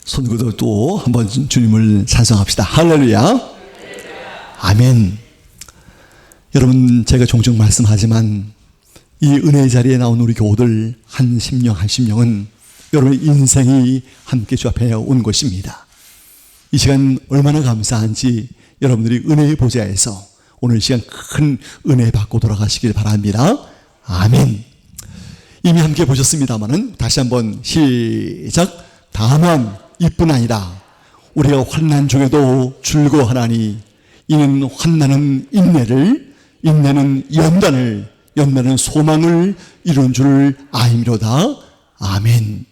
손 들고 또 한번 주님을 찬송합시다. 할렐루야. 아멘. 여러분, 제가 종종 말씀하지만 이 은혜의 자리에 나온 우리 교우들 한 심령 한 심령은 여러분의 인생이 함께 주 앞에 온 것입니다. 이 시간 얼마나 감사한지 여러분들이 은혜의 보좌에서 오늘 시간 큰 은혜 받고 돌아가시길 바랍니다. 아멘. 이미 함께 보셨습니다마는 다시 한번 시작. 다만 이뿐 아니라 우리가 환난 중에도 즐거워하나니 이는 환난은 인내를, 인내는 연단을, 연단은 소망을 이룬 줄 아임이로다. 아멘.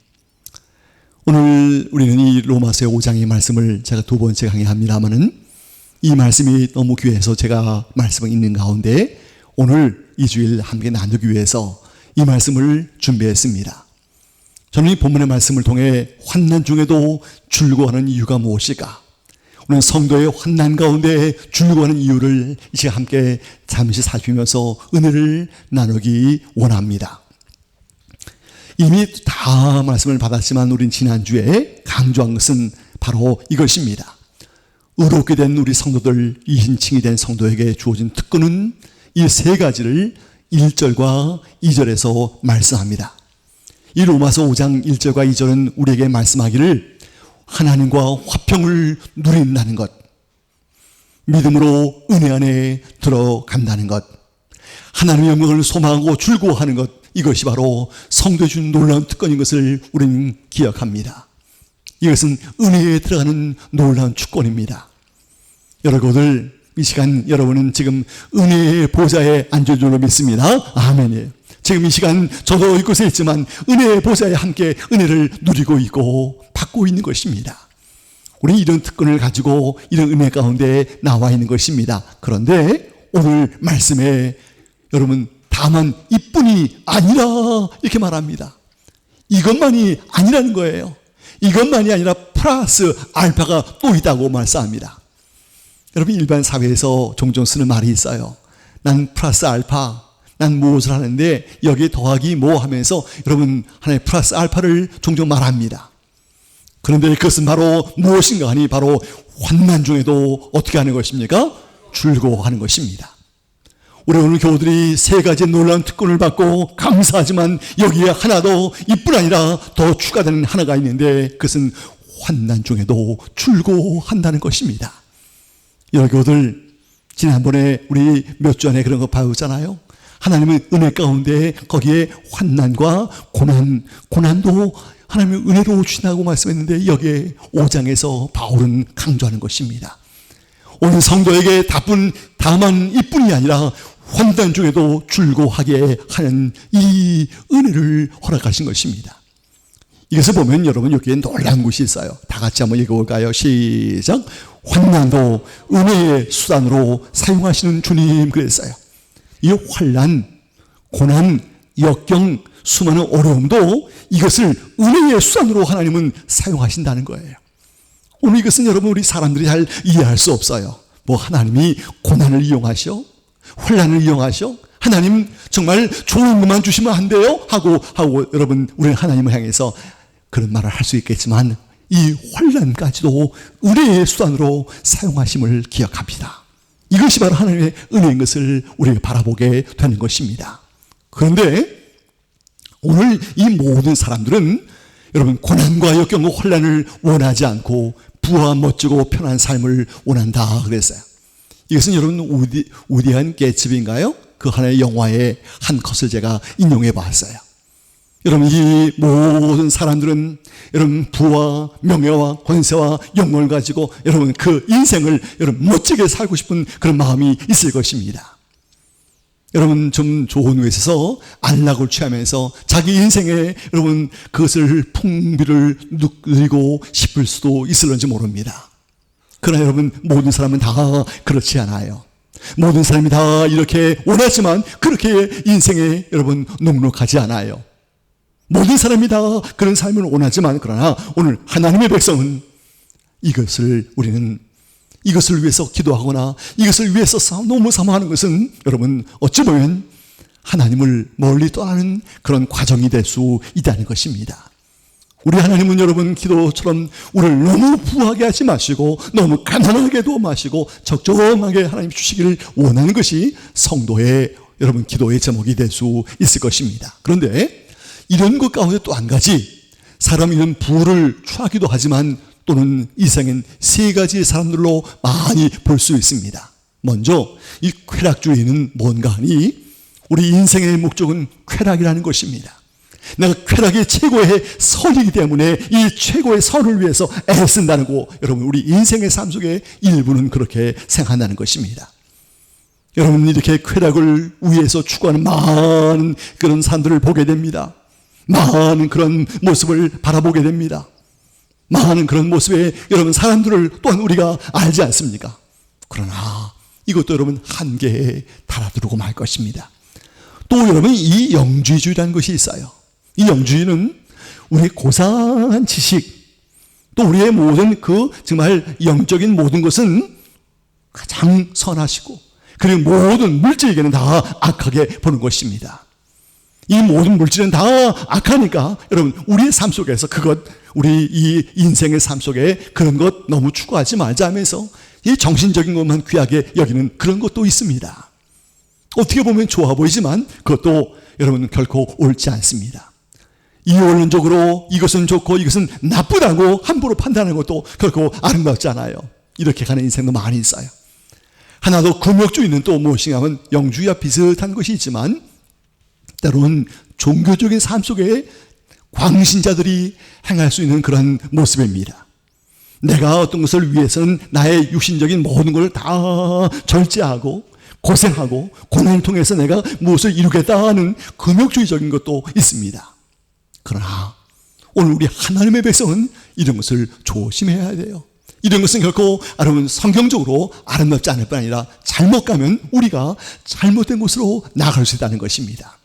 오늘 우리는 이 로마서의 5장의 말씀을 제가 두 번째 강의합니다마는 이 말씀이 너무 귀해서 제가 말씀을 읽는 가운데 오늘 이 주일 함께 나누기 위해서 이 말씀을 준비했습니다. 저는 이 본문의 말씀을 통해 환난 중에도 즐거워하는 이유가 무엇일까? 오늘 성도의 환난 가운데 즐거워하는 이유를 이제 함께 잠시 살피면서 은혜를 나누기 원합니다. 이미 다 말씀을 받았지만 우린 지난주에 강조한 것은 바로 이것입니다. 의롭게 된 우리 성도들, 이인칭이 된 성도에게 주어진 특권은 이 세 가지를 1절과 2절에서 말씀합니다. 이 로마서 5장 1절과 2절은 우리에게 말씀하기를 하나님과 화평을 누린다는 것, 믿음으로 은혜 안에 들어간다는 것, 하나님의 영광을 소망하고 즐거워하는 것, 이것이 바로 성도에 준 놀라운 특권인 것을 우리는 기억합니다. 이것은 은혜에 들어가는 놀라운 축권입니다. 여러분들, 이 시간 여러분은 지금 은혜의 보좌에 앉은 줄로 믿습니다. 아멘이에요. 지금 이 시간 저도 이곳에 있지만 은혜의 보좌에 함께 은혜를 누리고 있고 받고 있는 것입니다. 우리는 이런 특권을 가지고 이런 은혜 가운데 나와 있는 것입니다. 그런데 오늘 말씀에 여러분 다만 이뿐이 아니라 이렇게 말합니다. 이것만이 아니라는 거예요. 이것만이 아니라 플러스 알파가 또 있다고 말씀합니다. 여러분 일반 사회에서 종종 쓰는 말이 있어요. 난 플러스 알파, 난 무엇을 하는데 여기에 더하기 뭐 하면서 여러분 하나의 플러스 알파를 종종 말합니다. 그런데 그것은 바로 무엇인가 하니 바로 환난 중에도 어떻게 하는 것입니까? 즐거워하는 것입니다. 우리 오늘 교우들이 세 가지 놀라운 특권을 받고 감사하지만 여기에 하나 더 이뿐 아니라 더 추가되는 하나가 있는데 그것은 환난 중에도 즐거워한다는 것입니다. 여러분 교우들 지난번에 우리 몇 주 안에 그런 거 배웠잖아요. 하나님의 은혜 가운데 거기에 환난과 고난도 하나님의 은혜로 주신다고 말씀했는데 여기에 5장에서 바울은 강조하는 것입니다. 오늘 성도에게 다만 이뿐이 아니라 환난 중에도 즐거워하게 하는 이 은혜를 허락하신 것입니다. 이것을 보면 여러분 여기에 놀라운 것이 있어요. 다 같이 한번 읽어볼까요? 시작. 환난도 은혜의 수단으로 사용하시는 주님 그랬어요. 이 환난, 고난, 역경, 수많은 어려움도 이것을 은혜의 수단으로 하나님은 사용하신다는 거예요. 오늘 이것은 여러분 우리 사람들이 잘 이해할 수 없어요. 뭐 하나님이 고난을 이용하셔? 환난을 이용하셔? 하나님 정말 좋은 것만 주시면 안 돼요? 하고 여러분 우리는 하나님을 향해서 그런 말을 할 수 있겠지만 이 환난까지도 은혜의 수단으로 사용하심을 기억합니다. 이것이 바로 하나님의 은혜인 것을 우리가 바라보게 되는 것입니다. 그런데 오늘 이 모든 사람들은 여러분 고난과 역경과 환난을 원하지 않고 부와 멋지고 편한 삶을 원한다 그랬어요. 이것은 여러분 우디한 개츠비인가요? 그 하나의 영화의 한 컷을 제가 인용해 봤어요. 여러분 이 모든 사람들은 여러분 부와 명예와 권세와 영광을 가지고 여러분 그 인생을 여러분 멋지게 살고 싶은 그런 마음이 있을 것입니다. 여러분 좀 좋은 곳에서 안락을 취하면서 자기 인생에 여러분 그것을 풍비를 누리고 싶을 수도 있을런지 모릅니다. 그러나 여러분 모든 사람은 다 그렇지 않아요. 모든 사람이 다 이렇게 원하지만 그렇게 인생에 여러분 넉넉하지 않아요. 모든 사람이 다 그런 삶을 원하지만 그러나 오늘 하나님의 백성은 우리는 이것을 위해서 기도하거나 이것을 위해서 너무 사모하는 것은 여러분 어찌 보면 하나님을 멀리 떠나는 그런 과정이 될 수 있다는 것입니다. 우리 하나님은 여러분 기도처럼 우리를 너무 부하게 하지 마시고 너무 가난하게도 마시고 적정하게 하나님 주시기를 원하는 것이 성도의 여러분 기도의 제목이 될 수 있을 것입니다. 그런데 이런 것 가운데 또 한 가지, 사람이 이런 부를 취하기도 하지만 또는 이생엔 세 가지의 사람들로 많이 볼 수 있습니다. 먼저 이 쾌락주의는 뭔가 하니 우리 인생의 목적은 쾌락이라는 것입니다. 내가 쾌락이 최고의 선이기 때문에 이 최고의 선을 위해서 애쓴다는 거, 여러분 우리 인생의 삶 속에 일부는 그렇게 생각한다는 것입니다. 여러분 이렇게 쾌락을 위해서 추구하는 많은 그런 사람들을 보게 됩니다. 많은 그런 모습을 바라보게 됩니다. 많은 그런 모습의 여러분 사람들을 또한 우리가 알지 않습니까? 그러나 이것도 여러분 한계에 달아들고 말 것입니다. 또 여러분 이 영주의주의라는 것이 있어요. 이 영주의는 우리의 고상한 지식, 또 우리의 모든 그 정말 영적인 모든 것은 가장 선하시고 그리고 모든 물질에게는 다 악하게 보는 것입니다. 이 모든 물질은 다 악하니까 여러분 우리의 삶 속에서 그것, 우리 이 인생의 삶 속에 그런 것 너무 추구하지 말자 하면서 이 정신적인 것만 귀하게 여기는 그런 것도 있습니다. 어떻게 보면 좋아 보이지만 그것도 여러분 결코 옳지 않습니다. 이원론적으로 이것은 좋고 이것은 나쁘다고 함부로 판단하는 것도 결코 아름답지 않아요. 이렇게 가는 인생도 많이 있어요. 하나 더 금욕주의는 또 무엇인가 하면 영주의와 비슷한 것이 있지만 때로는 종교적인 삶 속에 광신자들이 행할 수 있는 그런 모습입니다. 내가 어떤 것을 위해서는 나의 육신적인 모든 걸 다 절제하고 고생하고 고난을 통해서 내가 무엇을 이루겠다 하는 금욕주의적인 것도 있습니다. 그러나 오늘 우리 하나님의 백성은 이런 것을 조심해야 돼요. 이런 것은 결코 여러분 성경적으로 아름답지 않을 뿐 아니라 잘못 가면 우리가 잘못된 곳으로 나갈 수 있다는 것입니다.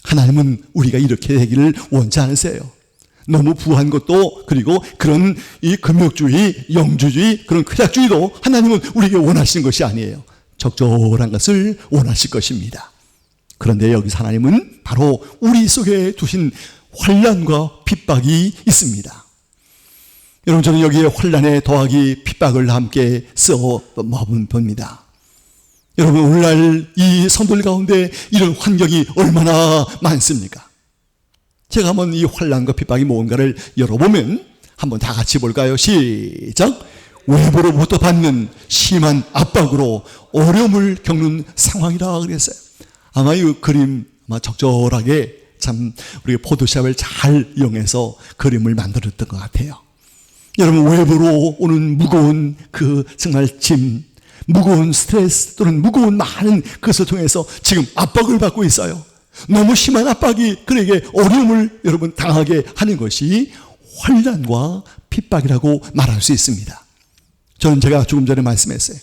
하나님은 우리가 이렇게 되기를 원치 않으세요. 너무 부한 것도, 그리고 그런 이 금욕주의, 영주주의, 그런 쾌락주의도 하나님은 우리에게 원하시는 것이 아니에요. 적절한 것을 원하실 것입니다. 그런데 여기서 하나님은 바로 우리 속에 두신 환난과 핍박이 있습니다. 여러분 저는 여기에 환난에 더하기 핍박을 함께 써 봅니다. 여러분 오늘날 이 성도들 가운데 이런 환경이 얼마나 많습니까? 제가 한번 이 환난과 핍박이 뭔가를 열어보면 한번 다 같이 볼까요? 시작! 외부로부터 받는 심한 압박으로 어려움을 겪는 상황이라 그랬어요. 아마 이 그림 아마 적절하게 참 우리가 포토샵을 잘 이용해서 그림을 만들었던 것 같아요. 여러분 외부로 오는 무거운 그 정말 짐, 무거운 스트레스 또는 무거운 많은 것을 통해서 지금 압박을 받고 있어요. 너무 심한 압박이 그에게 어려움을 여러분 당하게 하는 것이 환난과 핍박이라고 말할 수 있습니다. 저는 제가 조금 전에 말씀했어요.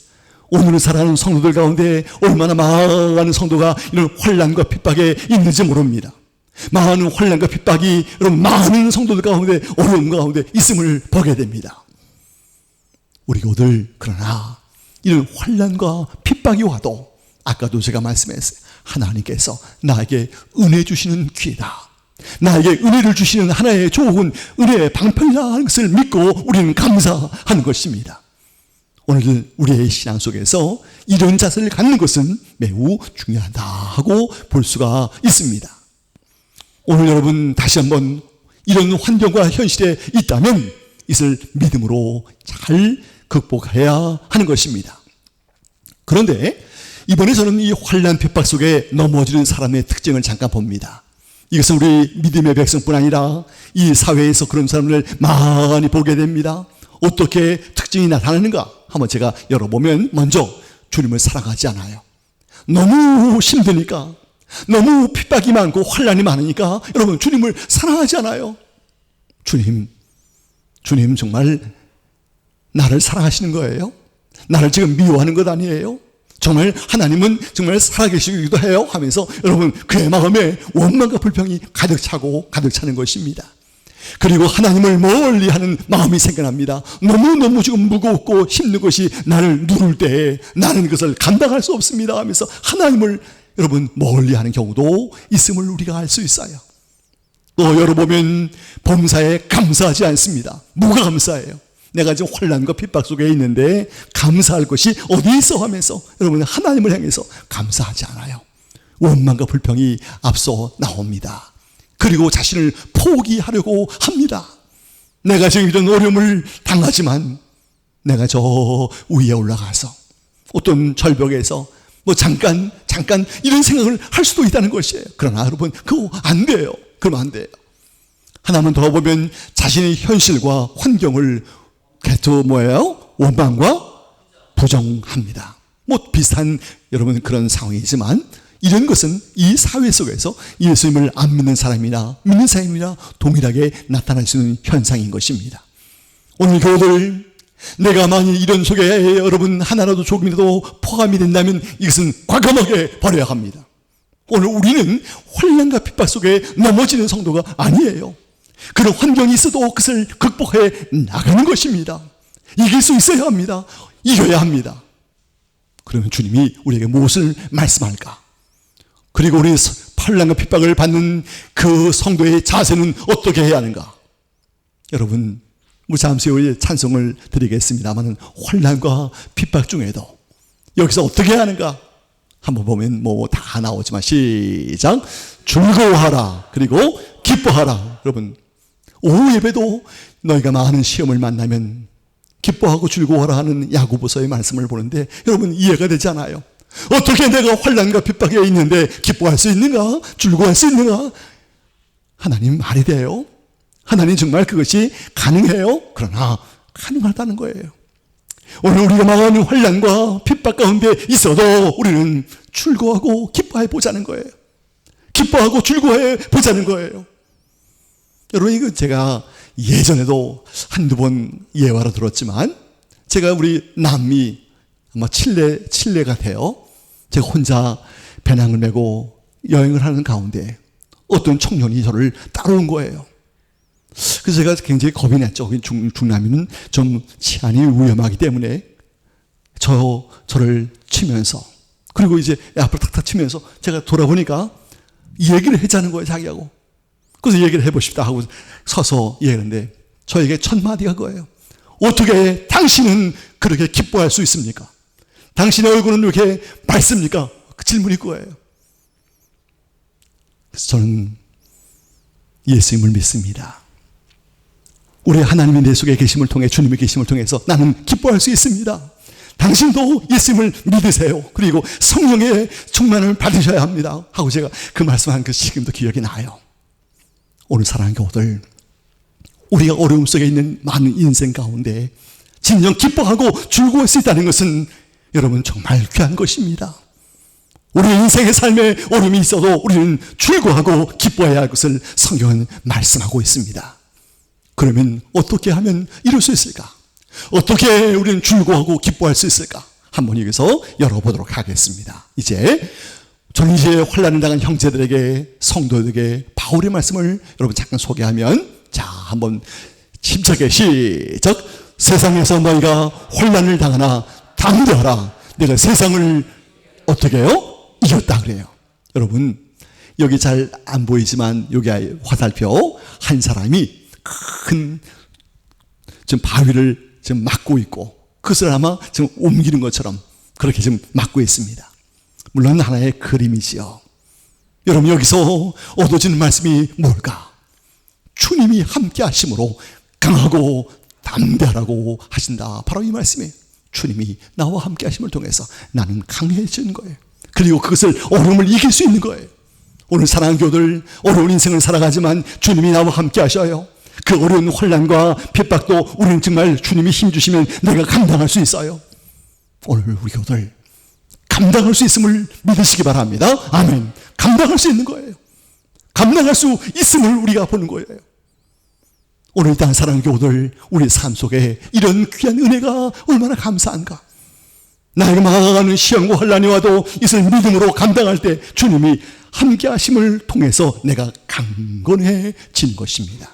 오늘을 살아가는 성도들 가운데 얼마나 많은 성도가 이런 환난과 핍박에 있는지 모릅니다. 많은 환난과 핍박이 여러분 많은 성도들 가운데 어려움 가운데 있음을 보게 됩니다. 우리 오늘 그러나 이런 환난과 핍박이 와도 아까도 제가 말씀했어요. 하나님께서 나에게 은혜 주시는 기회다. 나에게 은혜를 주시는 하나의 좋은 은혜의 방편이다 하는 것을 믿고 우리는 감사하는 것입니다. 오늘 우리의 신앙 속에서 이런 자세를 갖는 것은 매우 중요하다고 볼 수가 있습니다. 오늘 여러분 다시 한번 이런 환경과 현실에 있다면 이것을 믿음으로 잘 극복해야 하는 것입니다. 그런데 이번에 저는 이 환난 핍박 속에 넘어지는 사람의 특징을 잠깐 봅니다. 이것은 우리 믿음의 백성뿐 아니라 이 사회에서 그런 사람을 많이 보게 됩니다. 어떻게 특징이 나타나는가 한번 제가 열어보면 먼저 주님을 사랑하지 않아요. 너무 힘드니까, 너무 핍박이 많고 환난이 많으니까 여러분 주님을 사랑하지 않아요. 주님 정말 나를 사랑하시는 거예요? 나를 지금 미워하는 것 아니에요? 정말 하나님은 정말 살아계시기도 해요 하면서 여러분 그의 마음에 원망과 불평이 가득 차는 것입니다. 그리고 하나님을 멀리하는 마음이 생겨납니다. 너무너무 지금 무겁고 힘든 것이 나를 누를 때 나는 그것을 감당할 수 없습니다 하면서 하나님을 여러분 멀리하는 경우도 있음을 우리가 알 수 있어요. 또 열어보면 범사에 감사하지 않습니다. 뭐가 감사해요? 내가 지금 환난과 핍박 속에 있는데 감사할 것이 어디 있어 하면서 여러분 하나님을 향해서 감사하지 않아요. 원망과 불평이 앞서 나옵니다. 그리고 자신을 포기하려고 합니다. 내가 지금 이런 어려움을 당하지만 내가 저 위에 올라가서 어떤 절벽에서 뭐 잠깐 이런 생각을 할 수도 있다는 것이에요. 그러나 여러분 그거 안 돼요. 그러면 안 돼요. 하나만 더 보면 자신의 현실과 환경을 또 뭐예요? 원망과 부정합니다. 뭐 비슷한 여러분 그런 상황이지만 이런 것은 이 사회 속에서 예수님을 안 믿는 사람이나 믿는 사람이나 동일하게 나타날 수 있는 현상인 것입니다. 오늘 교우들, 내가 만일 이런 속에 여러분 하나라도 조금이라도 포함이 된다면 이것은 과감하게 버려야 합니다. 오늘 우리는 환난과 핍박 속에 넘어지는 성도가 아니에요. 그런 환경이 있어도 그것을 극복해 나가는 것입니다. 이길 수 있어야 합니다. 이겨야 합니다. 그러면 주님이 우리에게 무엇을 말씀할까? 그리고 우리 환난과 핍박을 받는 그 성도의 자세는 어떻게 해야 하는가? 여러분, 잠시 후에 찬송을 드리겠습니다만 환난과 핍박 중에도 여기서 어떻게 해야 하는가? 한번 보면 뭐 다 나오지만 시작. 즐거워하라. 그리고 기뻐하라. 여러분, 오후 예배도 너희가 많은 시험을 만나면 기뻐하고 즐거워하라 하는 야고보서의 말씀을 보는데 여러분 이해가 되지 않아요? 어떻게 내가 환난과 핍박에 있는데 기뻐할 수 있는가? 즐거워할 수 있는가? 하나님 말이 돼요. 하나님 정말 그것이 가능해요. 그러나 가능하다는 거예요. 오늘 우리가 망하는 환난과 핍박 가운데 있어도 우리는 즐거워하고 기뻐해 보자는 거예요. 기뻐하고 즐거워해 보자는 거예요. 여러분 이거 제가 예전에도 한두 번 예화로 들었지만 제가 우리 남미 아마 칠레 같아요. 제가 혼자 배낭을 메고 여행을 하는 가운데 어떤 청년이 저를 따라온 거예요. 그래서 제가 굉장히 겁이 났죠. 중남미는 좀 치안이 위험하기 때문에 저를 치면서 그리고 이제 앞을 탁탁 치면서 제가 돌아보니까 얘기를 하자는 거예요. 자기하고. 그래서 얘기를 해보십시다 하고 서서 얘기하는데 저에게 첫 마디가 그거예요. 어떻게 당신은 그렇게 기뻐할 수 있습니까? 당신의 얼굴은 이렇게 밝습니까? 그 질문이 그거예요. 그래서 저는 예수님을 믿습니다. 우리 하나님이 내 속에 계심을 통해 주님의 계심을 통해서 나는 기뻐할 수 있습니다. 당신도 예수님을 믿으세요. 그리고 성령의 충만을 받으셔야 합니다. 하고 제가 그 말씀한 그 지금도 기억이 나요. 오늘 사랑하는 교우들, 우리가 어려움 속에 있는 많은 인생 가운데 진정 기뻐하고 즐거울 수 있다는 것은 여러분 정말 귀한 것입니다. 우리 인생의 삶에 어려움이 있어도 우리는 즐거워하고 기뻐해야 할 것을 성경은 말씀하고 있습니다. 그러면 어떻게 하면 이룰 수 있을까? 어떻게 우리는 즐거워하고 기뻐할 수 있을까? 한번 여기서 열어보도록 하겠습니다. 이제 전시에 환난을 당한 형제들에게 성도들에게 바울의 말씀을 여러분 잠깐 소개하면 자 한번 침착하게 시작. 세상에서 너희가 환난을 당하나 담대하라. 내가 세상을 어떻게 해요? 이겼다 그래요. 여러분 여기 잘 안 보이지만 여기 화살표 한 사람이 큰 지금 바위를 지금 막고 있고 그것을 아마 지금 옮기는 것처럼 그렇게 지금 막고 있습니다. 물론 하나의 그림이지요. 여러분 여기서 얻어지는 말씀이 뭘까? 주님이 함께 하심으로 강하고 담대하라고 하신다. 바로 이 말씀이에요. 주님이 나와 함께 하심을 통해서 나는 강해지는 거예요. 그리고 그것을 어려움을 이길 수 있는 거예요. 오늘 사랑하는 교들 어려운 인생을 살아가지만 주님이 나와 함께 하셔요. 그 어려운 환난과 핍박도 우리는 정말 주님이 힘주시면 내가 감당할 수 있어요. 오늘 우리 교들 감당할 수 있음을 믿으시기 바랍니다. 아멘. 감당할 수 있는 거예요. 감당할 수 있음을 우리가 보는 거예요. 오늘 이 땅 사랑하는 교우들 우리 삶 속에 이런 귀한 은혜가 얼마나 감사한가. 나에게 막아가는 시험과 환난이 와도 이것을 믿음으로 감당할 때 주님이 함께 하심을 통해서 내가 강건해지는 것입니다.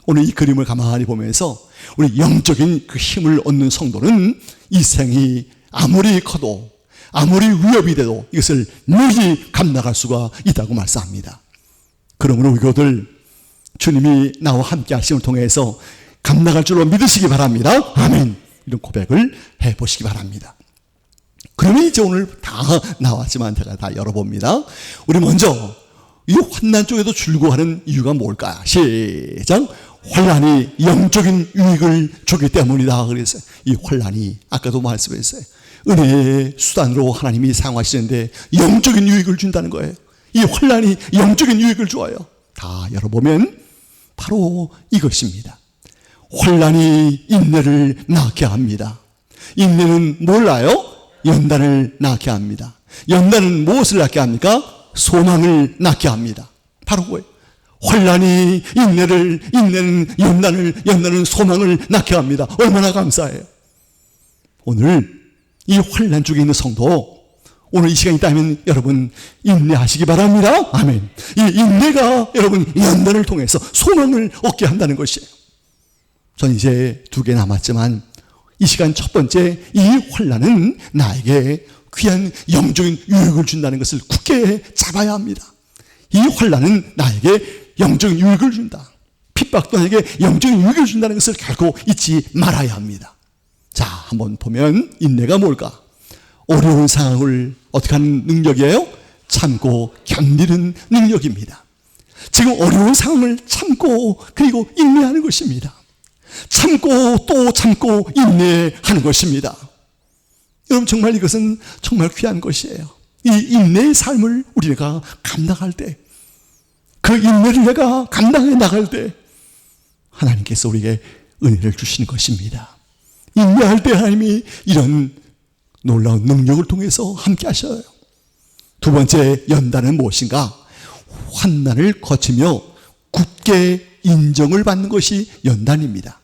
오늘 이 그림을 가만히 보면서 우리 영적인 그 힘을 얻는 성도는 이 생이 아무리 커도 아무리 위협이 돼도 이것을 능히 감당할 수가 있다고 말씀합니다. 그러므로 우리 교들 주님이 나와 함께 하심을 통해서 감당할 줄로 믿으시기 바랍니다. 아멘. 이런 고백을 해보시기 바랍니다. 그러면 이제 오늘 다 나왔지만 제가 다 열어봅니다. 우리 먼저 이 환난 쪽에도 줄고하는 이유가 뭘까요? 시작. 환난이 영적인 유익을 주기 때문이다. 그랬어요. 이 환난이 아까도 말씀했어요. 은혜의 수단으로 하나님이 사용하시는데 영적인 유익을 준다는 거예요. 이 환난이 영적인 유익을 주어요. 다 열어보면 바로 이것입니다. 환난이 인내를 낳게 합니다. 인내는 몰라요? 연단을 낳게 합니다. 연단은 무엇을 낳게 합니까? 소망을 낳게 합니다. 바로 그거예요. 환난이 인내는 연단은 소망을 낳게 합니다. 얼마나 감사해요. 오늘 이 환난 중에 있는 성도, 오늘 이 시간이 있다면 여러분 인내하시기 바랍니다. 아멘. 이 인내가 여러분 연단을 통해서 소망을 얻게 한다는 것이에요. 전 이제 2개 남았지만 이 시간 첫 번째, 이 환난은 나에게 귀한 영적인 유익을 준다는 것을 굳게 잡아야 합니다. 이 환난은 나에게 영적인 유익을 준다. 핍박도 나에게 영적인 유익을 준다는 것을 결코 잊지 말아야 합니다. 자, 한번 보면 인내가 뭘까? 어려운 상황을 어떻게 하는 능력이에요? 참고 견디는 능력입니다. 지금 어려운 상황을 참고 그리고 인내하는 것입니다. 참고 또 참고 인내하는 것입니다. 여러분 정말 이것은 정말 귀한 것이에요. 이 인내의 삶을 우리가 감당할 때, 그 인내를 내가 감당해 나갈 때 하나님께서 우리에게 은혜를 주시는 것입니다. 인내할 때 하나님이 이런 놀라운 능력을 통해서 함께 하셔요. 2번째 연단은 무엇인가? 환난을 거치며 굳게 인정을 받는 것이 연단입니다.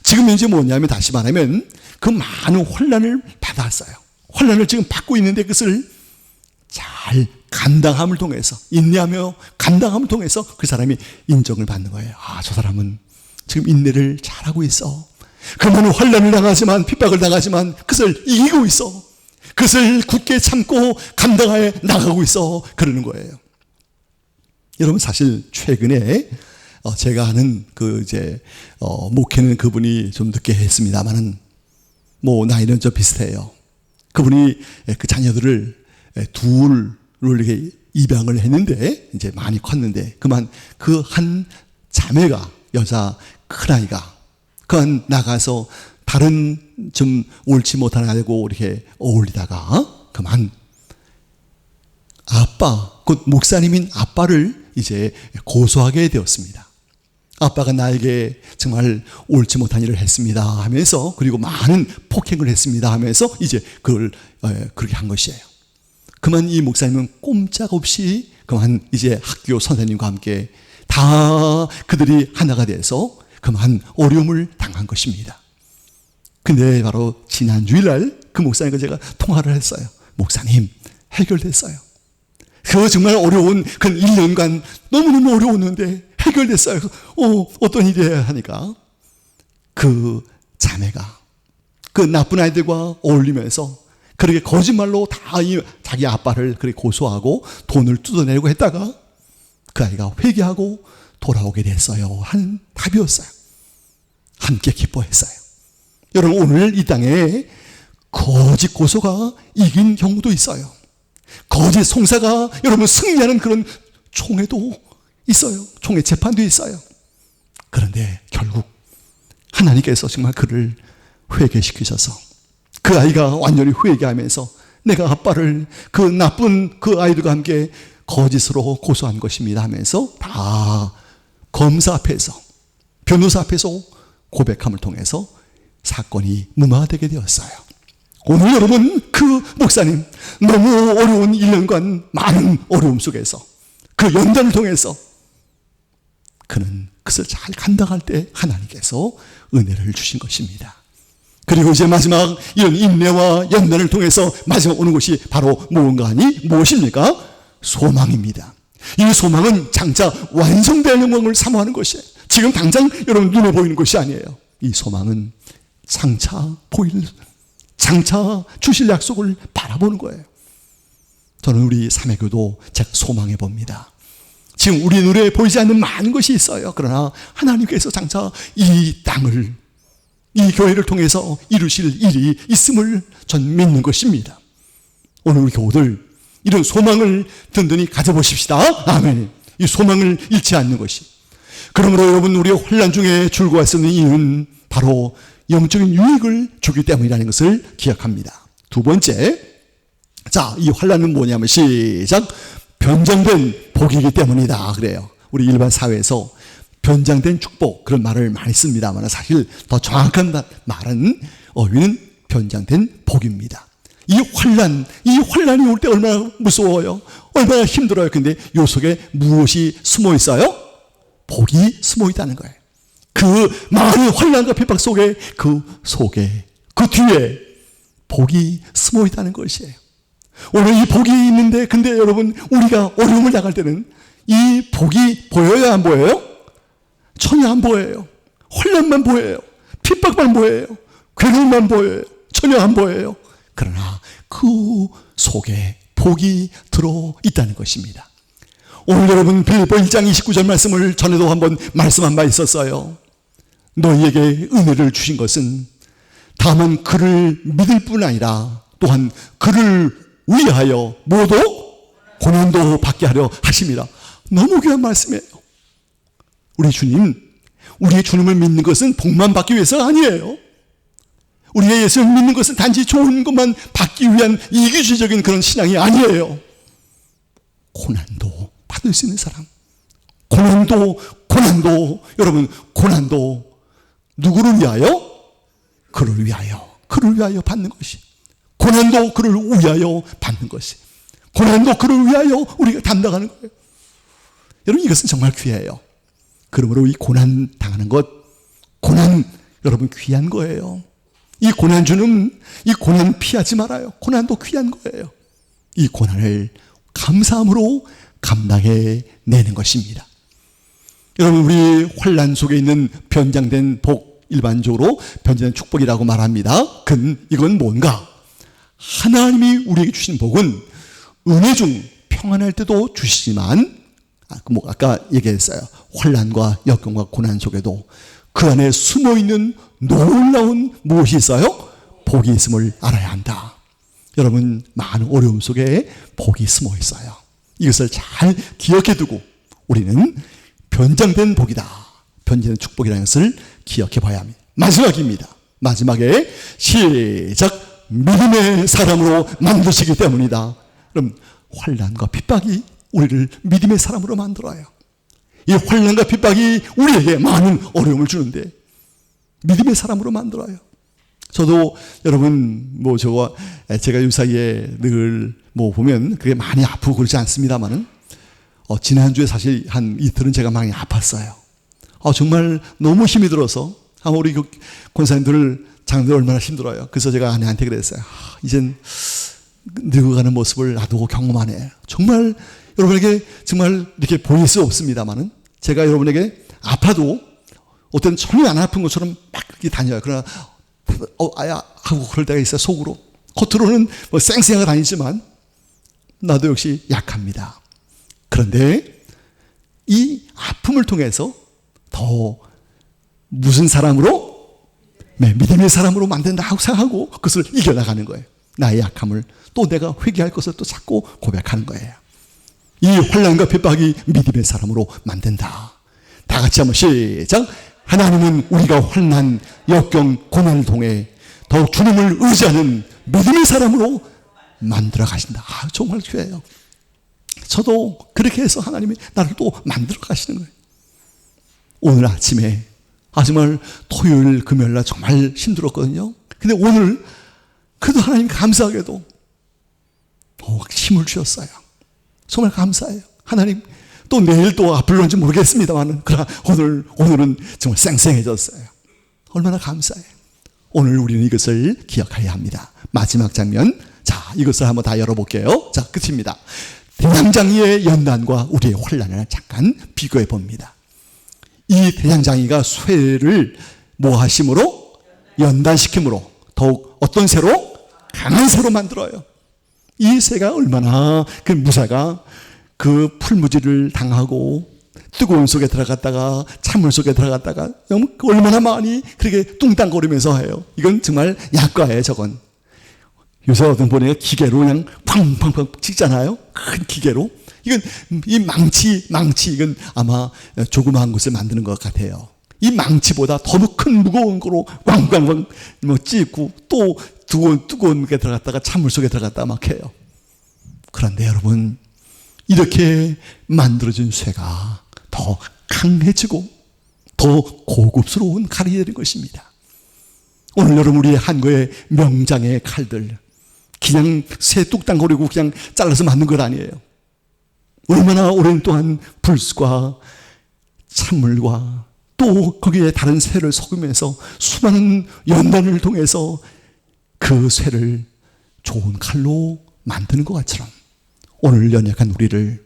지금 현재 뭐냐면, 다시 말하면 그 많은 환난을 받았어요. 환난을 지금 받고 있는데 그것을 잘 감당함을 통해서, 인내하며 감당함을 통해서 그 사람이 인정을 받는 거예요. 아, 저 사람은 지금 인내를 잘하고 있어. 그 많은 환난을 당하지만, 핍박을 당하지만 그것을 이기고 있어. 그것을 굳게 참고 감당하여 나가고 있어. 그러는 거예요. 여러분 사실 최근에 제가 아는 목회는 그분이 좀 늦게 했습니다만은 나이는 좀 비슷해요. 그분이 그 자녀들을 둘을 이렇게 입양을 했는데 이제 많이 컸는데 그만 그 한 자매가, 여자 큰아이가 그만 나가서 다른 좀 옳지 못한 아이고 이렇게 어울리다가 그만 곧 목사님인 아빠를 이제 고소하게 되었습니다. 아빠가 나에게 정말 옳지 못한 일을 했습니다 하면서, 그리고 많은 폭행을 했습니다 하면서 이제 그걸 그렇게 한 것이에요. 그만 이 목사님은 꼼짝없이 그만 이제 학교 선생님과 함께 다 그들이 하나가 돼서 그만 어려움을 당한 것입니다. 근데 바로 지난 주일날 그 목사님과 제가 통화를 했어요. 목사님, 해결됐어요. 그 정말 어려운 그 1년간 너무너무 어려웠는데 해결됐어요. 어떤 일이에요? 하니까 그 자매가 그 나쁜 아이들과 어울리면서 그렇게 거짓말로 다 자기 아빠를 그렇게 고소하고 돈을 뜯어내려고 했다가 그 아이가 회개하고 돌아오게 됐어요 하는 답이었어요. 함께 기뻐했어요. 여러분 오늘 이 땅에 거짓 고소가 이긴 경우도 있어요. 거짓 송사가 여러분 승리하는 그런 총회도 있어요. 총회 재판도 있어요. 그런데 결국 하나님께서 정말 그를 회개시키셔서 그 아이가 완전히 회개하면서 내가 아빠를 그 나쁜 그 아이들과 함께 거짓으로 고소한 것입니다 하면서 다 검사 앞에서, 변호사 앞에서 고백함을 통해서 사건이 무마되게 되었어요. 오늘 여러분 그 목사님 너무 어려운 1년간 많은 어려움 속에서 그 연단을 통해서 그는 그것을 잘 감당할 때 하나님께서 은혜를 주신 것입니다. 그리고 이제 마지막 이런 인내와 연단을 통해서 마지막 오는 것이 바로 무엇입니까? 소망입니다. 이 소망은 장차 완성될 영광을 사모하는 것이에요. 지금 당장 여러분 눈에 보이는 것이 아니에요. 이 소망은 장차 주실 약속을 바라보는 거예요. 저는 우리 삼회교도 즉 소망해 봅니다. 지금 우리 눈에 보이지 않는 많은 것이 있어요. 그러나 하나님께서 장차 이 땅을, 이 교회를 통해서 이루실 일이 있음을 전 믿는 것입니다. 오늘 우리 교우들 이런 소망을 든든히 가져보십시다. 아멘. 이 소망을 잃지 않는 것이. 그러므로 여러분, 우리가 환난 중에 즐거워할 수 있는 이유는 바로 영적인 유익을 주기 때문이라는 것을 기억합니다. 두 번째, 자, 이 환난은 뭐냐면 시작. 변장된 복이기 때문이다. 그래요. 우리 일반 사회에서 변장된 축복, 그런 말을 많이 씁니다만 사실 더 정확한 말은 어휘는 변장된 복입니다. 이 환난이 올 때 얼마나 무서워요. 얼마나 힘들어요. 근데 요 속에 무엇이 숨어 있어요? 복이 숨어 있다는 거예요. 그 많은 환난과 핍박 속에 그 뒤에 복이 숨어 있다는 것이에요. 오늘 이 복이 있는데, 근데 여러분, 우리가 어려움을 당할 때는 이 복이 보여요, 안 보여요? 전혀 안 보여요. 환난만 보여요. 핍박만 보여요. 괴로움만 보여요. 전혀 안 보여요. 그러나 그 속에 복이 들어있다는 것입니다. 오늘 여러분, 빌립보 1장 29절 말씀을 전에도 한번 말씀한 바 있었어요. 너희에게 은혜를 주신 것은 다만 그를 믿을 뿐 아니라 또한 그를 위하여 모두 고난도 받게 하려 하심이라. 너무 귀한 말씀이에요. 우리의 주님을 믿는 것은 복만 받기 위해서가 아니에요. 우리가 예수를 믿는 것은 단지 좋은 것만 받기 위한 이기주의적인 그런 신앙이 아니에요. 고난도 받을 수 있는 사람. 고난도, 여러분, 고난도 누구를 위하여? 그를 위하여 받는 것이. 고난도 그를 위하여 받는 것이. 고난도 그를 위하여 우리가 담당하는 거예요. 여러분, 이것은 정말 귀해요. 그러므로 이 고난 당하는 것, 여러분, 귀한 거예요. 이 고난 피하지 말아요. 고난도 귀한 거예요. 이 고난을 감사함으로 감당해 내는 것입니다. 여러분, 우리 환난 속에 있는 변장된 복, 일반적으로 변장된 축복이라고 말합니다. 이건 뭔가? 하나님이 우리에게 주신 복은 은혜 중 평안할 때도 주시지만, 아까 얘기했어요. 환난과 역경과 고난 속에도 그 안에 숨어있는 놀라운 무엇이 있어요? 복이 있음을 알아야 한다. 여러분, 많은 어려움 속에 복이 숨어 있어요. 이것을 잘 기억해 두고 우리는 변장된 복이다, 변장된 축복이라는 것을 기억해 봐야 합니다. 마지막입니다. 마지막에 시작. 믿음의 사람으로 만드시기 때문이다. 그럼 환난과 핍박이 우리를 믿음의 사람으로 만들어요. 이 환난과 핍박이 우리에게 많은 어려움을 주는데 믿음의 사람으로 만들어요. 저도 여러분, 제가 이 사이에 늘 보면 그게 많이 아프고 그렇지 않습니다만은, 지난주에 사실 한 이틀은 제가 많이 아팠어요. 정말 너무 힘이 들어서, 아마 우리 권사님들, 장들 얼마나 힘들어요. 그래서 제가 아내한테 그랬어요. 이젠 늙어가는 모습을 나도 경험하네. 정말 여러분에게 정말 이렇게 보일 수 없습니다만은, 제가 여러분에게 아파도 어떤 전혀 안 아픈 것처럼 막 이렇게 다녀요. 그러나 아야 하고 그럴 때가 있어요. 속으로. 겉으로는 쌩쌩하게 다니지만 나도 역시 약합니다. 그런데 이 아픔을 통해서 더 무슨 사람으로? 믿음의 사람으로 만든다 하고 생각하고 그것을 이겨나가는 거예요. 나의 약함을 또 내가 회개할 것을 또 자꾸 고백하는 거예요. 이 환난과 핍박이 믿음의 사람으로 만든다. 다 같이 한번 시작. 하나님은 우리가 환난, 역경, 고난을 통해 더욱 주님을 의지하는 믿음의 사람으로 만들어 가신다. 정말 귀해요. 저도 그렇게 해서 하나님이 나를 또 만들어 가시는 거예요. 오늘 아침에 정말 토요일, 금요일날 정말 힘들었거든요. 근데 오늘 그래도 하나님 감사하게도 힘을 주셨어요. 정말 감사해요. 하나님, 또 내일 또 아플런지 모르겠습니다만, 그러나 오늘은 정말 쌩쌩해졌어요. 얼마나 감사해요. 오늘 우리는 이것을 기억해야 합니다. 마지막 장면, 자, 이것을 한번 다 열어볼게요. 자, 끝입니다. 대장장이의 연단과 우리의 환난을 잠깐 비교해 봅니다. 이 대장장이가 쇠를 하심으로? 연단시킴으로 더욱 어떤 새로? 강한 새로 만들어요. 이 새가 얼마나 그 무사가 그 풀무지를 당하고 뜨거운 속에 들어갔다가 찬물 속에 들어갔다가 얼마나 많이 그렇게 뚱땅거리면서 해요. 이건 정말 약과예요, 저건. 요새 어떤 보니까 기계로 그냥 팡팡팡 찍잖아요. 큰 기계로. 이건 이 망치 이건 아마 조그마한 것을 만드는 것 같아요. 이 망치보다 더 큰 무거운 거로 왕왕왕 찍고 또 뜨거운 게 들어갔다가 찬물 속에 들어갔다가 막 해요. 그런데 여러분, 이렇게 만들어진 쇠가 더 강해지고 더 고급스러운 칼이 되는 것입니다. 오늘 여러분, 우리 한국의 명장의 칼들 그냥 쇠 뚝딱거리고 그냥 잘라서 만든 것 아니에요. 얼마나 오랜 동안 불과 찬물과 또 거기에 다른 쇠를 섞으면서 수많은 연단을 통해서 그 쇠를 좋은 칼로 만드는 것 같처럼 오늘 연약한 우리를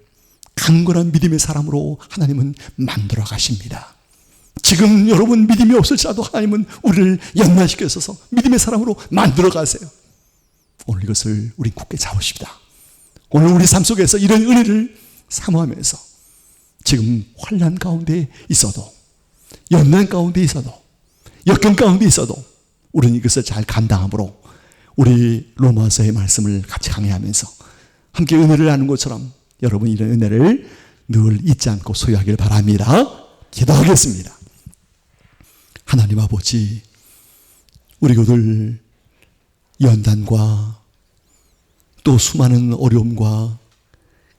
강건한 믿음의 사람으로 하나님은 만들어 가십니다. 지금 여러분 믿음이 없을지라도 하나님은 우리를 연단시켜서 믿음의 사람으로 만들어 가세요. 오늘 이것을 우리 굳게 잡으십시다. 오늘 우리 삶 속에서 이런 은혜를 사모하면서 지금 환난 가운데 있어도, 연난 가운데 있어도, 역경 가운데 있어도 우리는 이것을 잘 감당함으로 우리 로마서의 말씀을 같이 강해하면서 함께 은혜를 나누는 것처럼 여러분 이런 은혜를 늘 잊지 않고 소유하길 바랍니다. 기도하겠습니다. 하나님 아버지, 우리 교들 연단과 또 수많은 어려움과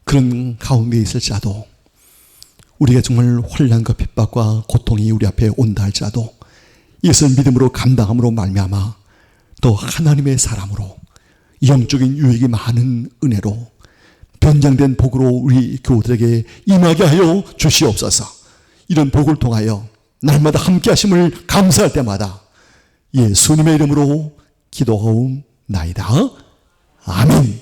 그런 가운데 있을지라도 우리가 정말 환난과 핍박과 고통이 우리 앞에 온다 할지라도 이것을 믿음으로 감당함으로 말미암아 또 하나님의 사람으로 영적인 유익이 많은 은혜로 변장된 복으로 우리 교우들에게 임하게 하여 주시옵소서. 이런 복을 통하여 날마다 함께 하심을 감사할 때마다 예수님의 이름으로 기도하옵나이다. 아멘.